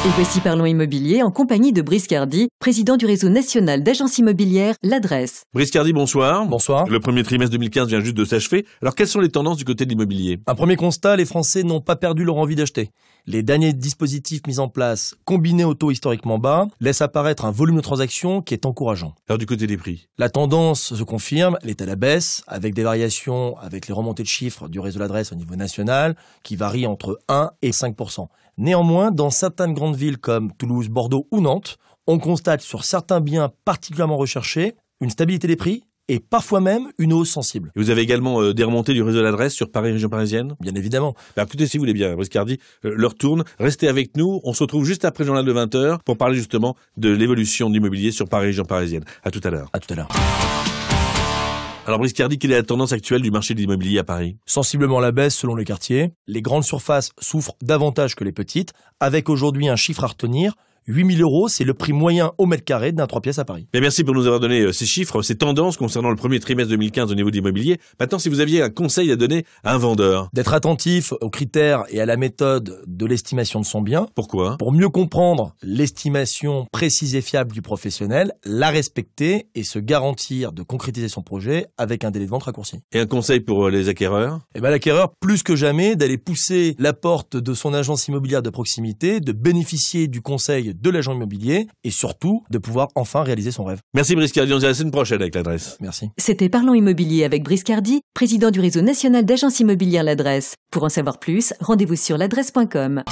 Et voici Parlons Immobilier en compagnie de Brice Cardy, président du réseau national d'agences immobilières, l'Adresse. Brice Cardy, bonsoir. Bonsoir. Le premier trimestre 2015 vient juste de s'achever. Alors, quelles sont les tendances du côté de l'immobilier? Un premier constat, les Français n'ont pas perdu leur envie d'acheter. Les derniers dispositifs mis en place, combinés au taux historiquement bas, laissent apparaître un volume de transactions qui est encourageant. Alors, du côté des prix? La tendance se confirme, elle est à la baisse, avec des variations avec les remontées de chiffres du réseau l'Adresse au niveau national, qui varient entre 1 et 5%. Néanmoins, dans certaines grandes villes comme Toulouse, Bordeaux ou Nantes, on constate sur certains biens particulièrement recherchés une stabilité des prix et parfois même une hausse sensible. Et vous avez également des remontées du réseau l'Adresse sur Paris, région parisienne? Bien évidemment. Alors, écoutez, si vous voulez bien, Brice Cardy, l'heure tourne. Restez avec nous. On se retrouve juste après le journal de 20h pour parler justement de l'évolution de l'immobilier sur Paris, région parisienne. À tout à l'heure. À tout à l'heure. Alors, Brice Cardy, quelle est la tendance actuelle du marché de l'immobilier à Paris? Sensiblement à la baisse selon les quartiers. Les grandes surfaces souffrent davantage que les petites, avec aujourd'hui un chiffre à retenir. 8 000 €, c'est le prix moyen au mètre carré d'un 3 pièces à Paris. Bien, merci pour nous avoir donné ces chiffres, ces tendances concernant le premier trimestre 2015 au niveau de l'immobilier. Maintenant, si vous aviez un conseil à donner à un vendeur. D'être attentif aux critères et à la méthode de l'estimation de son bien. Pourquoi? Pour mieux comprendre l'estimation précise et fiable du professionnel, la respecter et se garantir de concrétiser son projet avec un délai de vente raccourci. Et un conseil pour les acquéreurs? L'acquéreur, plus que jamais, d'aller pousser la porte de son agence immobilière de proximité, de bénéficier du conseil de l'agent immobilier et surtout de pouvoir enfin réaliser son rêve. Merci Brice Cardy, on se dit à la semaine prochaine avec l'Adresse. Merci. C'était Parlons Immobilier avec Brice Cardy, président du réseau national d'agences immobilières, l'Adresse. Pour en savoir plus, rendez-vous sur l'adresse.com.